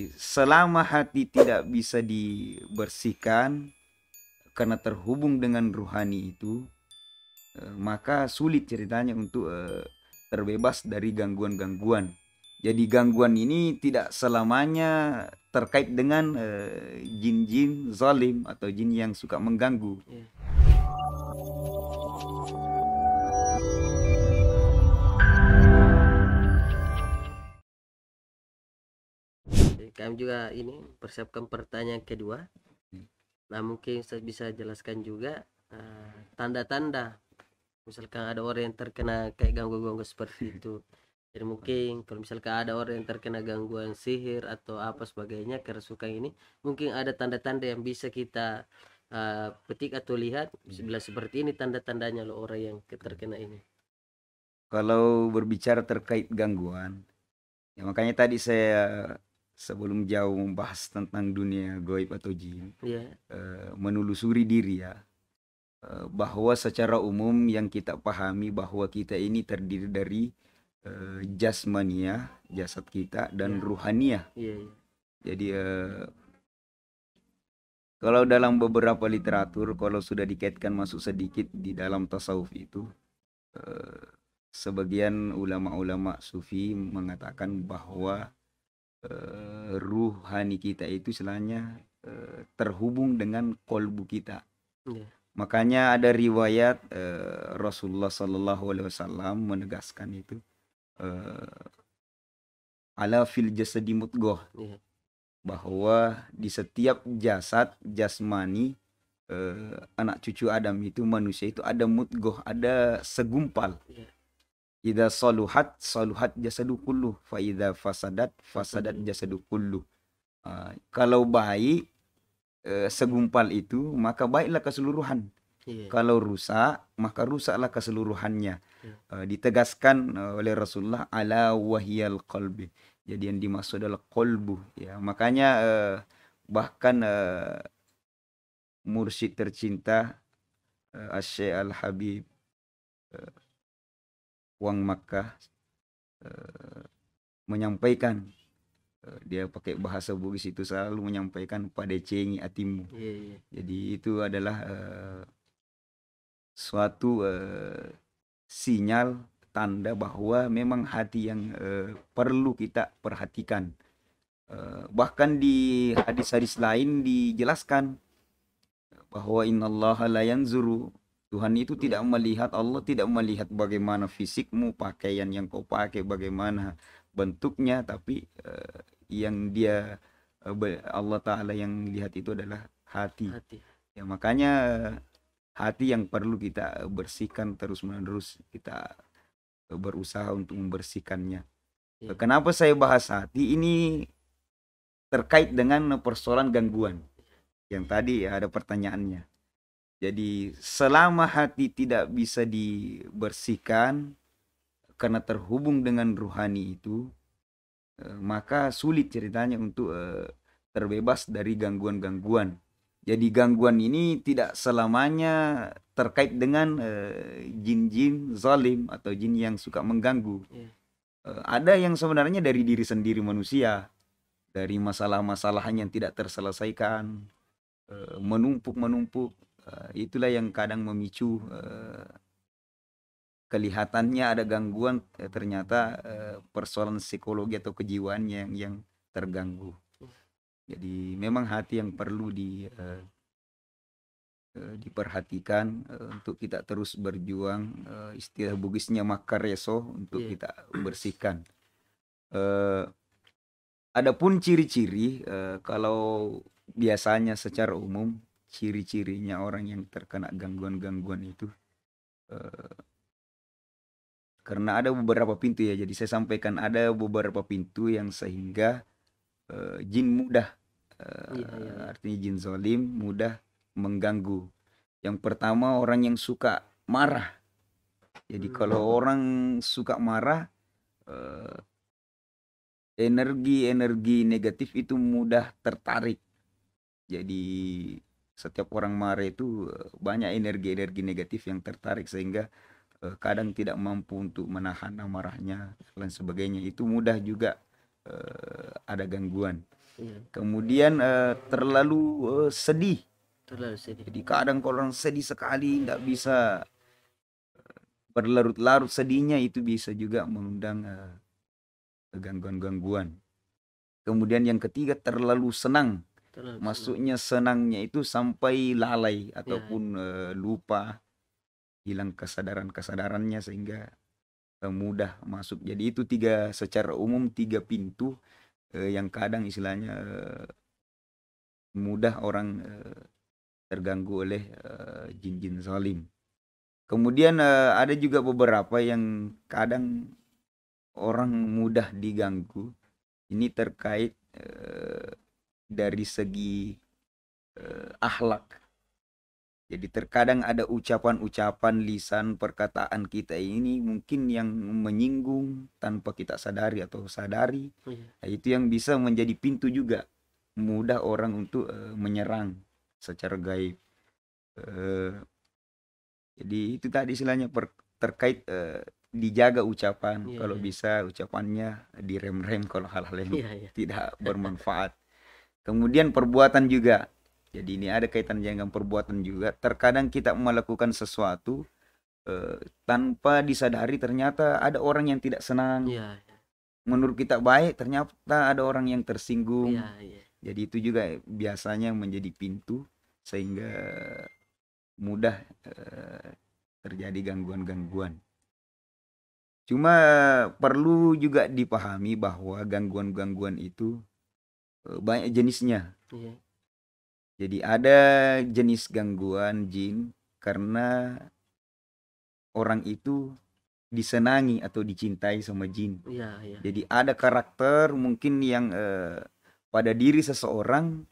Selama hati tidak bisa dibersihkan karena terhubung dengan ruhani itu, maka sulit ceritanya untuk terbebas dari gangguan-gangguan. Jadi gangguan ini tidak selamanya terkait dengan jin-jin zalim atau jin yang suka mengganggu. Iya. Jadi kami juga ini persiapkan pertanyaan kedua. Nah, mungkin saya bisa jelaskan juga tanda-tanda misalkan ada orang yang terkena kayak gangguan-gangguan seperti itu. Jadi mungkin kalau misalkan ada orang yang terkena gangguan sihir atau apa sebagainya kerasukan ini, mungkin ada tanda-tanda yang bisa kita petik atau lihat. Bila seperti ini tanda-tandanya loh orang yang terkena ini. Kalau berbicara terkait gangguan, ya makanya tadi saya sebelum jauh membahas tentang dunia goib atau jin, Iya, menelusuri diri ya, bahwa secara umum yang kita pahami bahwa kita ini terdiri dari jasmania, jasad kita, dan iya, ruhaniah. iya, iya. Jadi kalau dalam beberapa literatur, kalau sudah dikaitkan masuk sedikit di dalam tasawuf itu, eh, sebagian ulama-ulama sufi mengatakan bahwa ruhani kita itu istilahnya terhubung dengan kolbu kita. Iya. Makanya ada riwayat Rasulullah Sallallahu Alaihi Wasallam menegaskan itu eh, ala fil jasadi mudghah, Iya. bahwa di setiap jasad jasmani anak cucu Adam itu, manusia itu ada mudghah, ada segumpal. Iya. Idza saluhat saluhat jasadu kullu, fa idza fasadat fasadat Fasada. jasadu kullu. Kalau baik segumpal itu, maka baiklah keseluruhan. Iya. Kalau rusak, maka rusaklah keseluruhannya. Iya. Ditegaskan oleh Rasulullah ala wahiyal qalbi. Jadi yang dimaksud adalah kolbu ya. Makanya bahkan mursyid tercinta Asy Al Habib Wang Makkah menyampaikan, dia pakai bahasa Bugis itu selalu menyampaikan pada cengi atimu. Iya. Iya. Jadi itu adalah suatu sinyal tanda bahwa memang hati yang perlu kita perhatikan. Bahkan di hadis-hadis lain dijelaskan bahwa innallaha la yanzuru, Tuhan itu Iya. tidak melihat, Allah tidak melihat bagaimana fisikmu, pakaian yang kau pakai, bagaimana bentuknya, tapi yang dia Allah Ta'ala yang lihat itu adalah hati. Hati. Ya makanya hati yang perlu kita bersihkan terus menerus, kita berusaha untuk membersihkannya. Iya. Kenapa saya bahas hati ini terkait dengan persoalan gangguan yang tadi ada pertanyaannya. Jadi selama hati tidak bisa dibersihkan karena terhubung dengan ruhani itu, maka sulit ceritanya untuk terbebas dari gangguan-gangguan. Jadi gangguan ini tidak selamanya terkait dengan jin-jin zalim atau jin yang suka mengganggu. Iya. Ada yang sebenarnya dari diri sendiri manusia, dari masalah-masalah yang tidak terselesaikan, menumpuk-menumpuk. Itulah yang kadang memicu kelihatannya ada gangguan, ternyata persoalan psikologi atau kejiwaan yang terganggu. Jadi memang hati yang perlu diperhatikan untuk kita terus berjuang, istilah Bugisnya makareso, untuk Iya. kita bersihkan. Adapun ciri-ciri, kalau biasanya secara umum ciri-cirinya orang yang terkena gangguan-gangguan itu, karena ada beberapa pintu ya, jadi saya sampaikan ada beberapa pintu yang sehingga jin mudah, Iya. Iya. Iya. artinya jin zalim mudah mengganggu. Yang pertama, orang yang suka marah. Jadi kalau orang suka marah, energi-energi negatif itu mudah tertarik. Jadi setiap orang marah itu banyak energi-energi negatif yang tertarik, sehingga kadang tidak mampu untuk menahan amarahnya dan sebagainya. Itu mudah juga ada gangguan. Iya, Kemudian terlalu sedih. terlalu sedih. Jadi kadang kalau orang sedih sekali nggak bisa berlarut-larut sedihnya, itu bisa juga mengundang gangguan-gangguan. Kemudian yang ketiga terlalu senang. Terlalu senang. Maksudnya senangnya itu sampai lalai Iya, ataupun lupa, hilang kesadarannya sehingga mudah masuk. Jadi itu secara umum tiga pintu yang kadang istilahnya mudah orang terganggu oleh jin-jin zalim. Kemudian ada juga beberapa yang kadang orang mudah diganggu. Ini terkait dari segi akhlak. Jadi terkadang ada ucapan-ucapan lisan perkataan kita ini mungkin yang menyinggung tanpa kita sadari atau sadari. iya, Nah, itu yang bisa menjadi pintu juga mudah orang untuk menyerang secara gaib. Eh, jadi itu tadi istilahnya terkait dijaga ucapan. iya, Kalau iya, bisa ucapannya direm-rem kalau hal-hal yang iya, iya, tidak bermanfaat. Kemudian perbuatan juga. Jadi ini ada kaitan dengan perbuatan juga. Terkadang kita melakukan sesuatu tanpa disadari ternyata ada orang yang tidak senang. iya, Menurut kita baik, ternyata ada orang yang iya, tersinggung. iya, Jadi itu juga biasanya menjadi pintu sehingga mudah terjadi gangguan-gangguan. Cuma perlu juga dipahami bahwa gangguan-gangguan itu banyak jenisnya. iya, Jadi ada jenis gangguan jin karena orang itu disenangi atau dicintai sama jin. iya, iya, Jadi ada karakter mungkin yang pada diri seseorang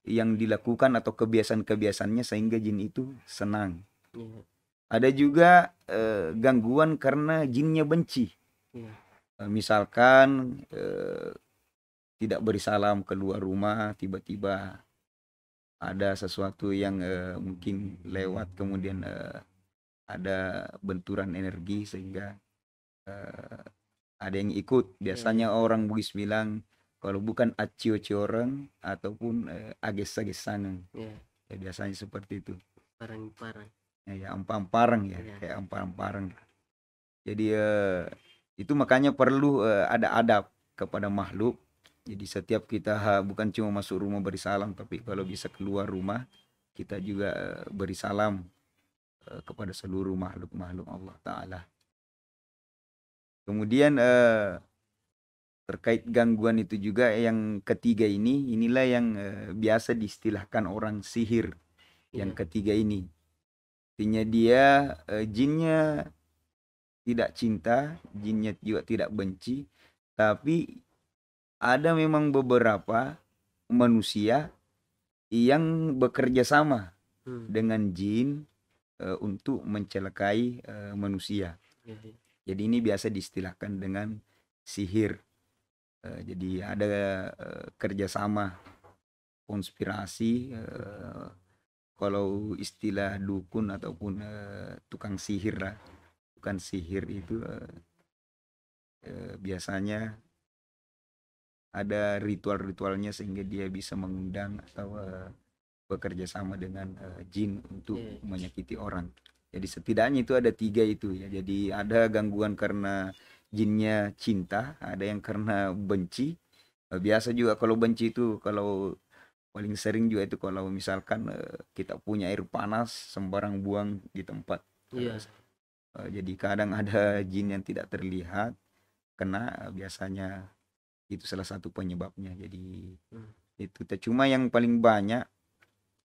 yang dilakukan atau kebiasaan-kebiasaannya sehingga jin itu senang. iya, Ada juga gangguan karena jinnya benci. iya, Misalkan tidak beri salam keluar rumah, tiba-tiba ada sesuatu yang mungkin lewat, kemudian ada benturan energi sehingga eh, ada yang ikut. iya, iya, Biasanya orang Bugis bilang kalau bukan acio orang ataupun ages-ages sangen. iya, Ya, biasanya seperti itu. parang-parang. Ya, ampa-ampareng ya, Iya, kayak ampa-ampareng. Jadi itu makanya perlu ada adab kepada makhluk. Jadi setiap kita bukan cuma masuk rumah beri salam, tapi kalau bisa keluar rumah kita juga beri salam kepada seluruh makhluk-makhluk Allah Ta'ala. Kemudian terkait gangguan itu juga yang ketiga inilah yang biasa diistilahkan orang sihir. Yang iya, ketiga ini, artinya dia jinnya tidak cinta, jinnya juga tidak benci, tapi ada memang beberapa manusia yang bekerja sama hmm, dengan jin untuk mencelakai manusia. iya, iya, Jadi ini biasa diistilahkan dengan sihir. Jadi ada kerjasama konspirasi, kalau istilah dukun ataupun tukang sihir lah. Tukang sihir itu biasanya ada ritual-ritualnya sehingga dia bisa mengundang atau bekerja sama dengan jin untuk iya, menyakiti orang. Jadi setidaknya itu ada tiga itu ya. Jadi ada gangguan karena jinnya cinta, ada yang karena benci. Biasa juga kalau benci itu, kalau paling sering juga itu kalau misalkan kita punya air panas sembarang buang di tempat. iya, Jadi kadang ada jin yang tidak terlihat kena, biasanya itu salah satu penyebabnya. Jadi hmm, itu cuma yang paling banyak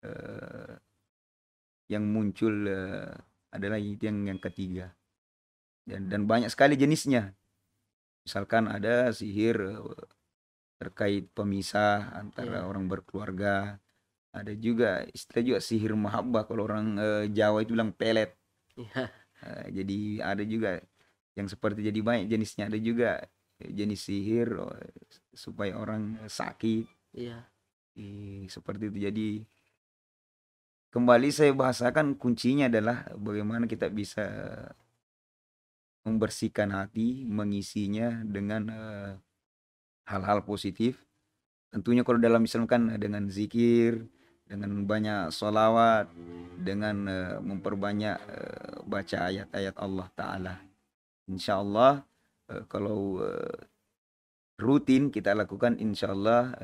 eh, yang muncul adalah itu yang ketiga, dan banyak sekali jenisnya. Misalkan ada sihir terkait pemisah antara iya, orang berkeluarga, ada juga istilah juga sihir mahabbah, kalau orang Jawa itu bilang pelet. iya, Jadi ada juga yang seperti, jadi banyak jenisnya. Ada juga jenis sihir supaya orang sakit, iya, seperti itu. Jadi kembali saya bahasakan, kuncinya adalah bagaimana kita bisa membersihkan hati, mengisinya dengan hal-hal positif, Tentunya kalau dalam Islam kan dengan zikir, dengan banyak sholawat, dengan memperbanyak baca ayat-ayat Allah Ta'ala. Insya Allah kalau rutin kita lakukan, insya Allah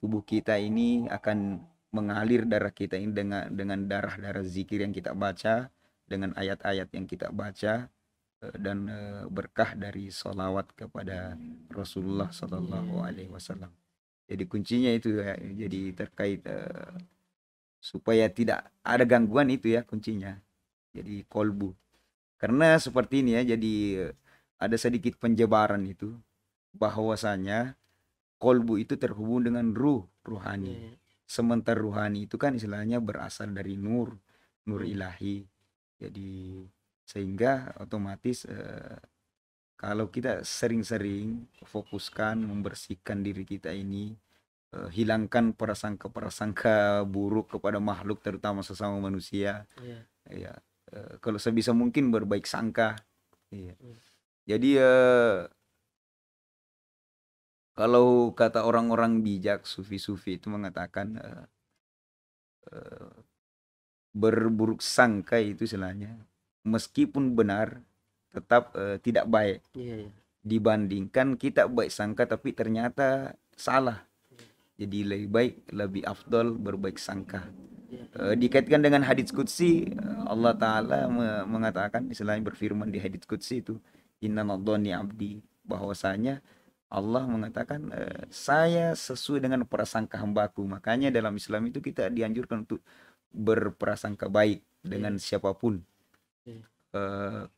tubuh kita ini akan mengalir darah kita ini dengan darah-darah zikir yang kita baca, dengan ayat-ayat yang kita baca, dan berkah dari sholawat kepada Rasulullah Sallallahu Alaihi Wasallam. Jadi kuncinya itu ya, jadi terkait supaya tidak ada gangguan, itu ya kuncinya. Jadi kolbu. Karena seperti ini ya, jadi ada sedikit penjebaran itu bahwasanya kolbu itu terhubung dengan ruhani. Sementara ruhani itu kan istilahnya berasal dari nur ilahi. Jadi sehingga otomatis kalau kita sering-sering fokuskan membersihkan diri kita ini, hilangkan prasangka-prasangka buruk kepada makhluk terutama sesama manusia. Ya, kalau sebisa mungkin berbaik sangka. Iya. Jadi kalau kata orang-orang bijak, sufi-sufi itu mengatakan berburuk sangka itu istilahnya meskipun benar tetap tidak baik. Dibandingkan kita baik sangka tapi ternyata salah. Jadi lebih baik, lebih afdol berbaik sangka. Dikaitkan dengan hadits qudsi, Allah Ta'ala mengatakan, istilahnya berfirman di hadits qudsi itu, inna nadhani abdi, bahwasanya Allah mengatakan saya sesuai dengan prasangka hambaku. Makanya dalam Islam itu kita dianjurkan untuk berprasangka baik dengan siapapun.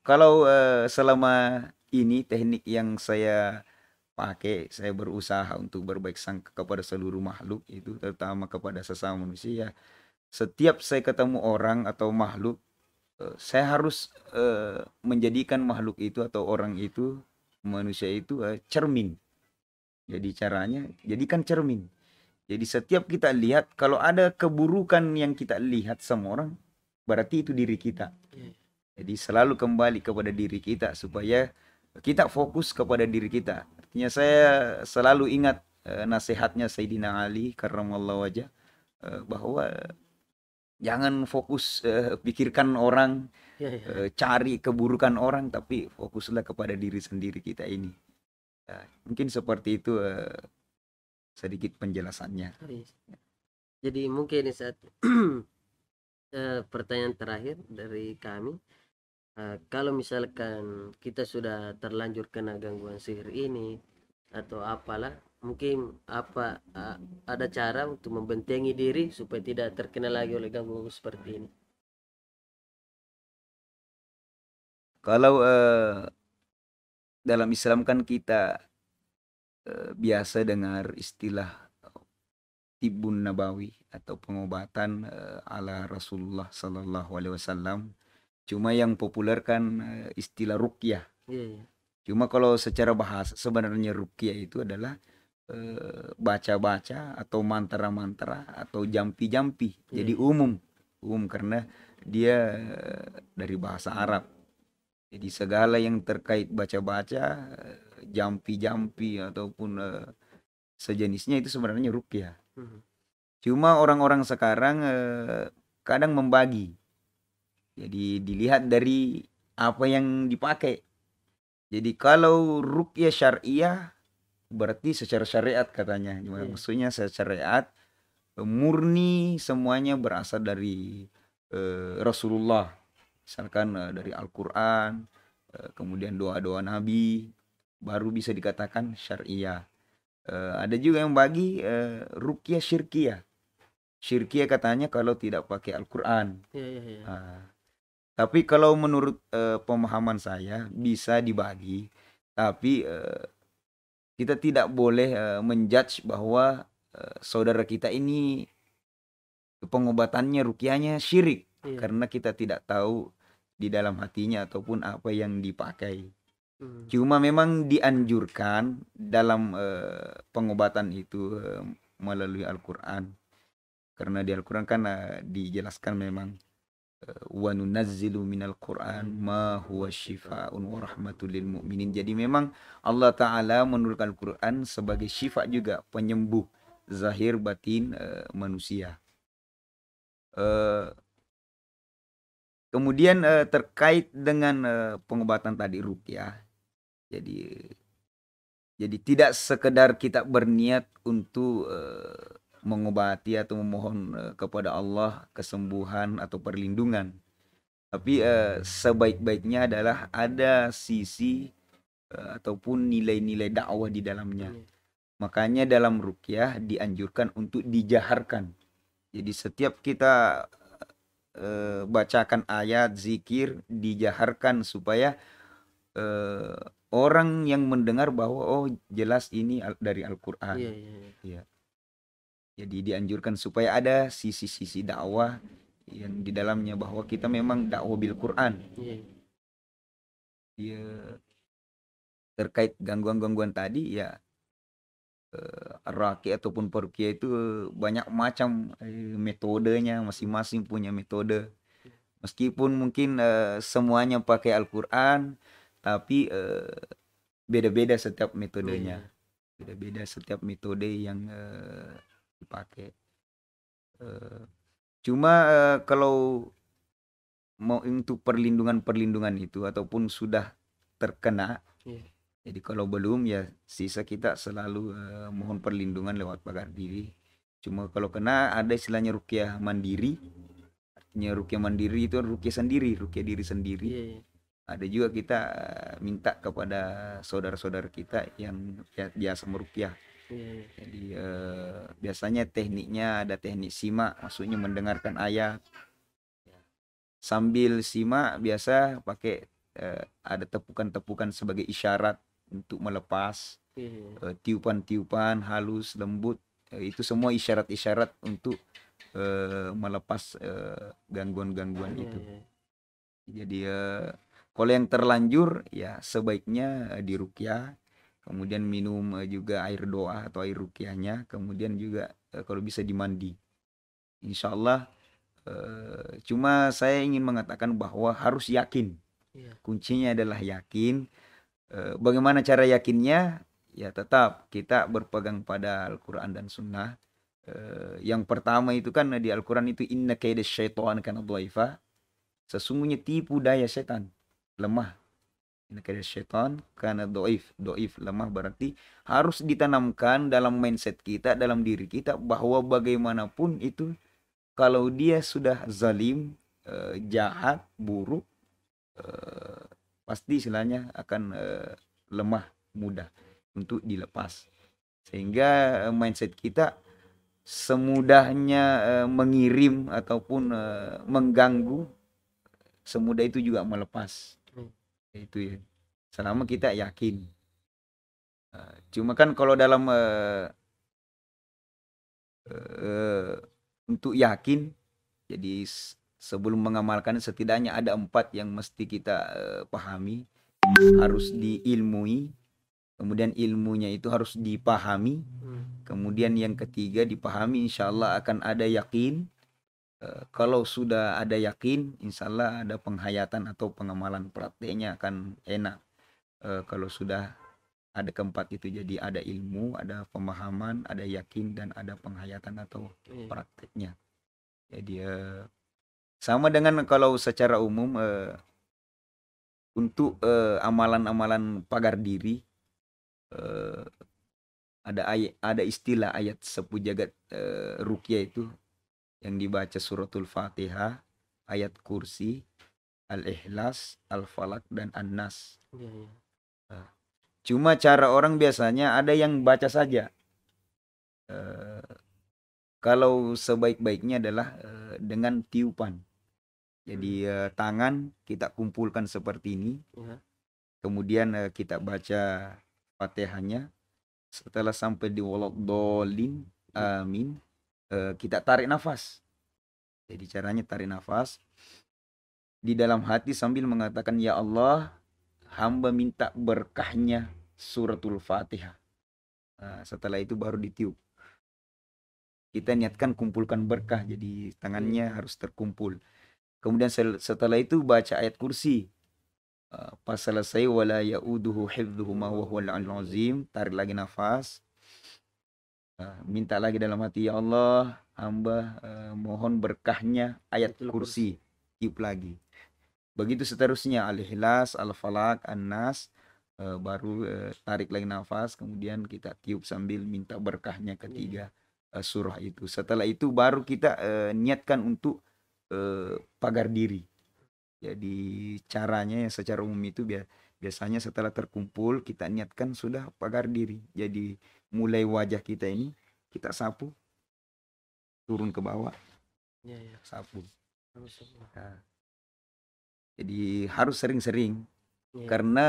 Kalau selama ini teknik yang saya pakai, saya berusaha untuk berbaik sangka kepada seluruh makhluk itu, terutama kepada sesama manusia. Setiap saya ketemu orang atau makhluk, saya harus menjadikan makhluk itu atau orang itu, manusia itu cermin. Jadi caranya jadikan cermin. Jadi setiap kita lihat, kalau ada keburukan yang kita lihat sama orang, berarti itu diri kita. Jadi selalu kembali kepada diri kita supaya kita fokus kepada diri kita. Artinya saya selalu ingat nasihatnya Sayyidina Ali karramallahu wajah, bahwa jangan fokus pikirkan orang, cari keburukan orang, tapi fokuslah kepada diri sendiri kita ini. Mungkin seperti itu sedikit penjelasannya. Jadi mungkin saat pertanyaan terakhir dari kami, kalau misalkan kita sudah terlanjur kena gangguan sihir ini atau apalah, mungkin ada cara untuk membentengi diri supaya tidak terkena lagi oleh gangguan seperti ini? Kalau dalam Islam kan kita biasa dengar istilah tibun nabawi atau pengobatan ala Rasulullah Sallallahu Alaihi Wasallam. Cuma yang populer kan istilah ruqyah. Cuma kalau secara bahasa sebenarnya ruqyah itu adalah baca-baca atau mantra-mantra atau jampi-jampi. Jadi umum karena dia dari bahasa Arab. Jadi segala yang terkait baca-baca, jampi-jampi ataupun sejenisnya itu sebenarnya ruqyah. Cuma orang-orang sekarang kadang membagi. Jadi dilihat dari apa yang dipakai. Jadi kalau ruqyah syariah berarti secara syariat katanya. Maksudnya secara syariat murni semuanya berasal dari Rasulullah. Misalkan dari Al-Quran, kemudian doa-doa Nabi, baru bisa dikatakan syariah. Ada juga yang bagi ruqyah syirkiyah. Syirkiyah katanya kalau tidak pakai Al-Quran. Tapi kalau menurut pemahaman saya bisa dibagi, tapi kita tidak boleh menjudge bahwa saudara kita ini pengobatannya ruqyahnya syirik, karena kita tidak tahu di dalam hatinya ataupun apa yang dipakai. Cuma memang dianjurkan dalam pengobatan itu melalui Al-Quran, karena di Al-Quran kan dijelaskan memang wa nunazzilu minal Qur'an ma huwa syifaa'un wa rahmatul lil mu'minin. Jadi memang Allah Ta'ala menurunkan Al-Quran sebagai syifa juga, penyembuh zahir batin manusia. Kemudian terkait dengan pengobatan tadi ruqyah. Jadi tidak sekedar kita berniat untuk mengobati atau memohon kepada Allah kesembuhan atau perlindungan. Tapi sebaik-baiknya adalah ada sisi ataupun nilai-nilai dakwah di dalamnya. Makanya dalam ruqyah dianjurkan untuk dijaharkan. Jadi setiap kita bacakan ayat zikir dijaharkan supaya orang yang mendengar bahwa oh jelas ini dari Al-Quran. Iya. Jadi dianjurkan supaya ada sisi-sisi dakwah yang di dalamnya, bahwa kita memang dakwah bil Quran. Ya, terkait gangguan-gangguan tadi ya, raki ataupun peruqyah itu banyak macam metodenya, masing-masing punya metode. Meskipun mungkin semuanya pakai Al-Quran, tapi beda-beda setiap metodenya. Beda-beda setiap metode yang dipakai. Cuma kalau mau untuk perlindungan itu ataupun sudah terkena, jadi kalau belum ya sisa kita selalu mohon perlindungan lewat pagar diri. Cuma kalau kena ada istilahnya ruqyah mandiri. Artinya ruqyah mandiri itu ruqyah sendiri, ruqyah diri sendiri. Ada juga kita minta kepada saudara-saudara kita yang biasa meruqyah. Jadi biasanya tekniknya ada teknik simak, maksudnya mendengarkan ayat. Sambil simak biasa pakai ada tepukan-tepukan sebagai isyarat untuk melepas. Tiupan-tiupan halus lembut, itu semua isyarat-isyarat untuk melepas gangguan-gangguan itu. Jadi kalau yang terlanjur ya sebaiknya diruqyah, kemudian minum juga air doa atau air ruqyahnya, kemudian juga kalau bisa dimandi. Insyaallah. Cuma saya ingin mengatakan bahwa harus yakin. Kuncinya adalah yakin. Bagaimana cara yakinnya? Ya tetap kita berpegang pada Al-Quran dan Sunnah. Yang pertama itu kan di Al-Quran itu inna kaida syaitan kana dhaifa. Sesungguhnya tipu daya setan lemah. Inna kaida syaitan kana dhaif. Dhaif lemah berarti harus ditanamkan dalam mindset kita, dalam diri kita, bahwa bagaimanapun itu kalau dia sudah zalim, jahat, buruk, pasti istilahnya akan lemah, mudah untuk dilepas. Sehingga mindset kita semudahnya mengirim ataupun mengganggu, semudah itu juga melepas. Itu ya. Selama kita yakin. Cuma kan kalau dalam untuk yakin, jadi sebelum mengamalkan setidaknya ada 4 yang mesti kita pahami. Harus diilmui, kemudian ilmunya itu harus dipahami, kemudian yang ketiga dipahami, insyaallah akan ada yakin. Kalau sudah ada yakin, insyaallah ada penghayatan atau pengamalan prakteknya akan enak. Kalau sudah ada keempat itu, jadi ada ilmu, ada pemahaman, ada yakin, dan ada penghayatan atau prakteknya. Jadi sama dengan kalau secara umum untuk amalan-amalan pagar diri, ada istilah ayat sepu jagat ruqyah itu yang dibaca suratul Fatihah, ayat kursi, Al-Ikhlas, Al-Falaq, dan An-Nas. Cuma cara orang biasanya ada yang baca saja. Kalau sebaik-baiknya adalah dengan tiupan. Jadi tangan kita kumpulkan seperti ini. Kemudian kita baca Fatihahnya. Setelah sampai di waladhdallin, amin, kita tarik nafas. Jadi caranya tarik nafas di dalam hati sambil mengatakan, ya Allah, hamba minta berkahnya suratul Fatihah. Setelah itu baru ditiup. Kita niatkan kumpulkan berkah, jadi tangannya harus terkumpul. Kemudian setelah itu baca ayat kursi. Pas selesai wala yauduhu hifdzuhuma wa huwal aliyyul azim, tarik lagi nafas. Minta lagi dalam hati, ya Allah, hamba mohon berkahnya ayat Ayatul kursi. Tiup lagi. Begitu seterusnya, Al-Ikhlas, Al-Falaq, An-Nas, baru tarik lagi nafas, kemudian kita tiup sambil minta berkahnya ketiga surah itu. Setelah itu baru kita niatkan untuk pagar diri. Jadi caranya yang secara umum itu biasanya setelah terkumpul kita niatkan sudah pagar diri. Jadi mulai wajah kita ini kita sapu, turun ke bawah, Ya, ya. sapu. Harus. Nah, jadi harus sering-sering. Ya. Karena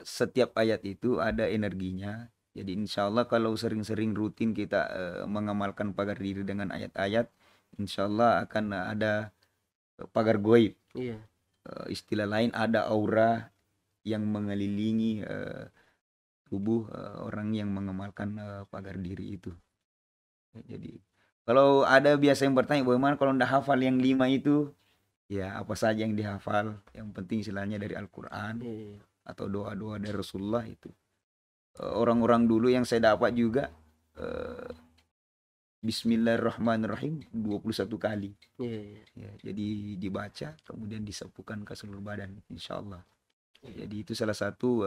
setiap ayat itu ada energinya. Jadi insya Allah kalau sering-sering rutin kita mengamalkan pagar diri dengan ayat-ayat, insya Allah akan ada pagar goib. Iya. Istilah lain ada aura yang mengelilingi tubuh orang yang mengamalkan pagar diri itu. Jadi kalau ada biasa yang bertanya bagaimana kalau ndak hafal yang 5 itu, ya apa saja yang dihafal, yang penting istilahnya dari Al-Quran atau doa-doa dari Rasulullah itu. Orang-orang dulu yang saya dapat juga Bismillahirrahmanirrahim 21 kali. Ya, jadi dibaca kemudian disapukan ke seluruh badan insyaallah. Jadi itu salah satu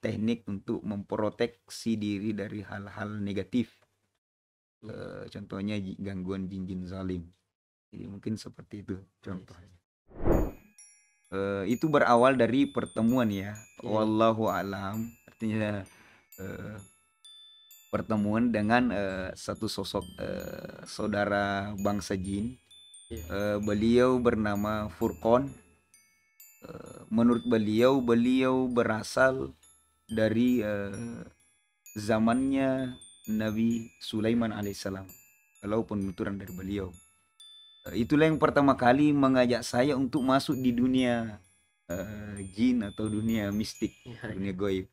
teknik untuk memproteksi diri dari hal-hal negatif. Contohnya gangguan jin-jin zalim. Jadi mungkin seperti itu contohnya. Itu berawal dari pertemuan ya. Wallahu alam, artinya pertemuan dengan satu sosok saudara bangsa jin. Beliau bernama Furqon. Menurut beliau berasal dari zamannya Nabi Sulaiman alaihissalam. Kalau penuturan dari beliau. Itulah yang pertama kali mengajak saya untuk masuk di dunia jin atau dunia mistik, dunia goib.